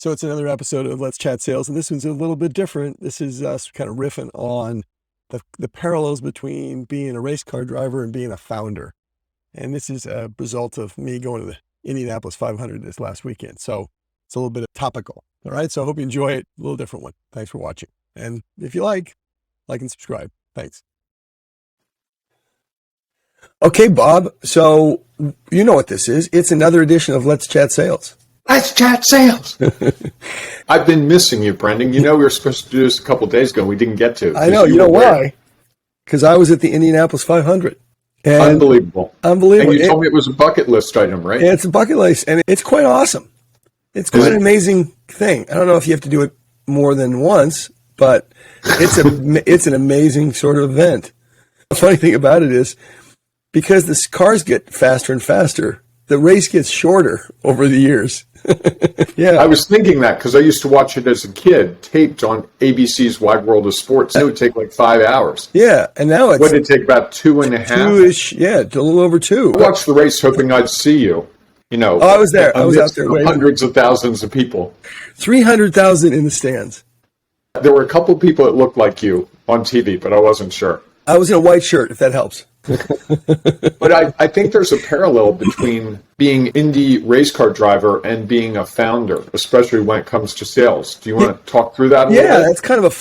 So it's another episode of Let's Chat Sales, and this one's a little bit different. This is us kind of riffing on the parallels between being a race car driver and being a founder. And this is a result of me going to the Indianapolis 500 this last weekend. So it's a little bit topical. All right. So I hope you enjoy it. A little different one. Thanks for watching. And if you like and subscribe. Thanks. Okay, Bob. So you know what this is. It's another edition of Let's Chat Sales. Let's chat sales. I've been missing you, Brendan. You know we were supposed to do this a couple of days ago. We didn't get to. I know. You know why? Because I was at the Indianapolis 500. And Unbelievable. And you told me it was a bucket list item, right? Yeah, it's a bucket list, and it's quite awesome. It's quite an amazing thing. I don't know if you have to do it more than once, but it's an amazing sort of event. The funny thing about it is, because the cars get faster and faster, the race gets shorter over the years. Yeah, I was thinking that because I used to watch it as a kid, taped on ABC's Wide World of Sports. It would take like 5 hours. Yeah, and now it's... What did it take, about 2.5? Two-ish, yeah, a little over 2. I watched the race hoping I'd see you. You know, I was there. I was out there waiting. Hundreds of thousands of people. 300,000 in the stands. There were a couple of people that looked like you on TV, but I wasn't sure. I was in a white shirt, if that helps. But I think there's a parallel between being Indy race car driver and being a founder, especially when it comes to sales. Do you want to talk through that a little bit? That's kind of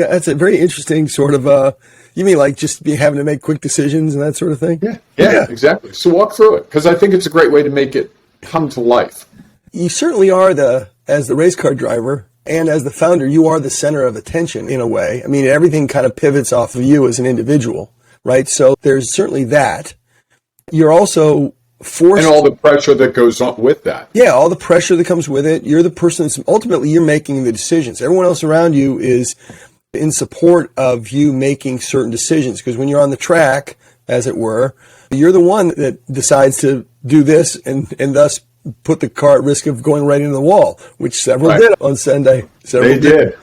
that's a very interesting sort of, you mean like just having to make quick decisions and that sort of thing? Yeah, exactly. So walk through it, because I think it's a great way to make it come to life. You certainly are as the race car driver and as the founder, you are the center of attention in a way. I mean, everything kind of pivots off of you as an individual. Right. So there's certainly that. You're also forced. And all the pressure that goes on with that. Yeah. All the pressure that comes with it. You're the person that's ultimately you're making the decisions. Everyone else around you is in support of you making certain decisions. Because when you're on the track, as it were, you're the one that decides to do this and thus put the car at risk of going right into the wall, which several did on Sunday. They did.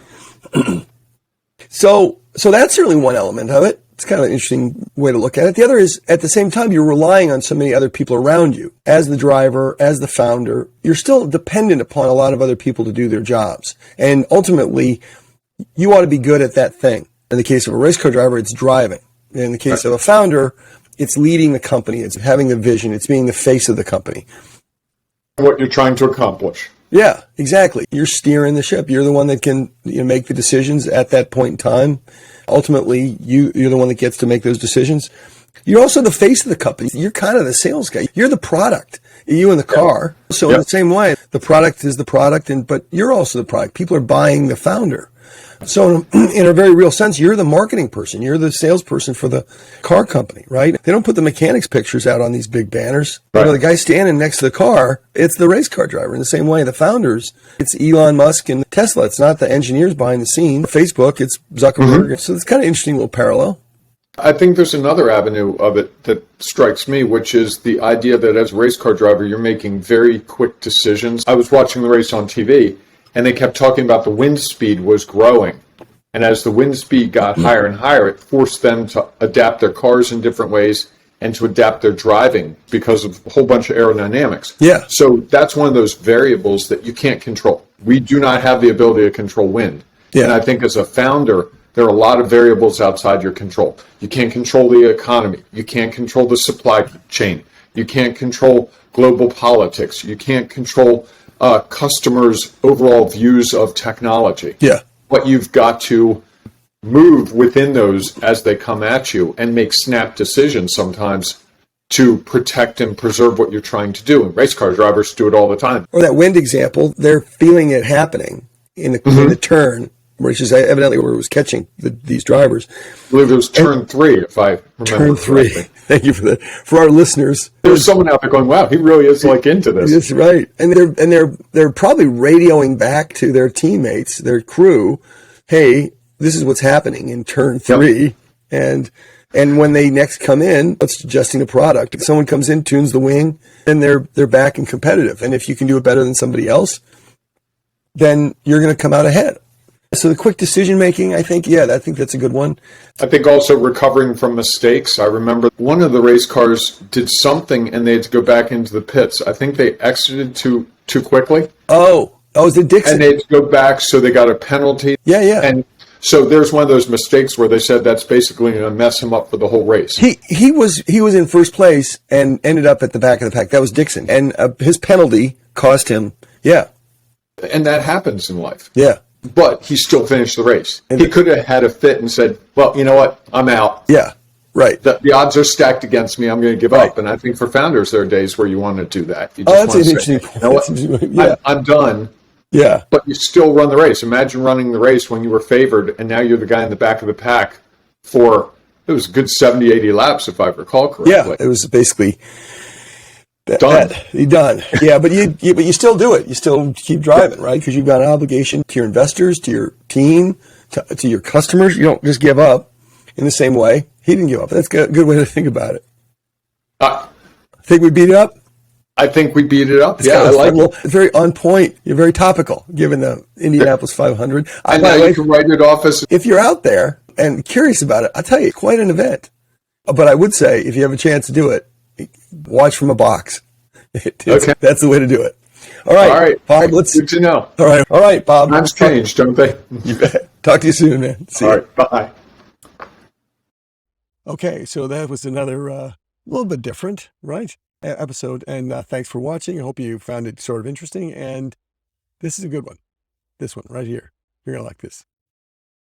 So that's certainly one element of it. It's kind of an interesting way to look at it. The other is, at the same time, you're relying on so many other people around you. As the driver, as the founder, you're still dependent upon a lot of other people to do their jobs. And ultimately, you ought to be good at that thing. In the case of a race car driver, it's driving. In the case of a founder, it's leading the company. It's having the vision. It's being the face of the company. What you're trying to accomplish. Yeah, exactly. You're steering the ship. You're the one that can make the decisions at that point in time. Ultimately, you're the one that gets to make those decisions. You're also the face of the company. You're kind of the sales guy. You're the product. You and the car. So in the same way, the product is the product, but you're also the product. People are buying the founder. So in a very real sense, you're the marketing person. You're the salesperson for the car company, right? They don't put the mechanics pictures out on these big banners. Right. The guy standing next to the car, it's the race car driver. In the same way, the founders, it's Elon Musk and Tesla. It's not the engineers behind the scene. Facebook, it's Zuckerberg. Mm-hmm. So it's kind of an interesting little parallel. I think there's another avenue of it that strikes me, which is the idea that as a race car driver, you're making very quick decisions. I was watching the race on TV, and they kept talking about the wind speed was growing. And as the wind speed got higher and higher, it forced them to adapt their cars in different ways and to adapt their driving because of a whole bunch of aerodynamics. Yeah. So that's one of those variables that you can't control. We do not have the ability to control wind. Yeah. And I think as a founder, there are a lot of variables outside your control. You can't control the economy. You can't control the supply chain. You can't control global politics. You can't control customers' overall views of technology. Yeah. But you've got to move within those as they come at you and make snap decisions sometimes to protect and preserve what you're trying to do. And race car drivers do it all the time. Or that wind example, they're feeling it happening in the turn, which is evidently where it was catching these drivers. I believe it was turn 3, if I remember Turn 3. correctly. Thank you for that. For our listeners, there's someone out there going, "Wow, he really is like into this." That's right, and they're probably radioing back to their teammates, their crew, "Hey, this is what's happening in turn 3," and when they next come in, it's adjusting the product. If someone comes in, tunes the wing, then they're back and competitive. And if you can do it better than somebody else, then you're going to come out ahead. So the quick decision making, I think that's a good one. I think also recovering from mistakes. I remember one of the race cars did something and they had to go back into the pits. I think they exited too quickly. Oh, Oh, is it Dixon? And they had to go back, so they got a penalty. Yeah, yeah. And so there's one of those mistakes where they said that's basically going to mess him up for the whole race. He was in first place and ended up at the back of the pack. That was Dixon, and his penalty cost him. Yeah, And that happens in life. yeah, But he still finished the race. He could have had a fit and said, well, you know what? I'm out. yeah. Right. The odds are stacked against me. I'm going to give Right. up. And I think for founders, there are days where you want to do that. You Oh, just that's want an to say, interesting you know what? point. Yeah, I'm done. yeah. But you still run the race. Imagine running the race when you were favored, and now you're the guy in the back of the pack for, it was a good 70, 80 laps, if I recall correctly. Yeah, it was basically Done. Done. Yeah, but you still do it. You still keep driving, right? Because you've got an obligation to your investors, to your team, to your customers. You don't just give up in the same way. He didn't give up. That's a good way to think about it. Think we beat it up? I think we beat it up. It's Yeah, kind I of like fun. it. Well, very on point. You're very topical, given the Indianapolis 500. And By now the way, you can write it off as if you're out there and curious about it, I'll tell you, quite an event. But I would say, if you have a chance to do it, watch from a box. Okay. That's the way to do it. All right, Bob, Good to know. All right, Bob. Times change, don't they? You bet. Talk to you soon, man. See All you. right, bye. Okay, so that was another little bit different, right, episode. And thanks for watching. I hope you found it sort of interesting. And this is a good one. This one right here. You're going to like this.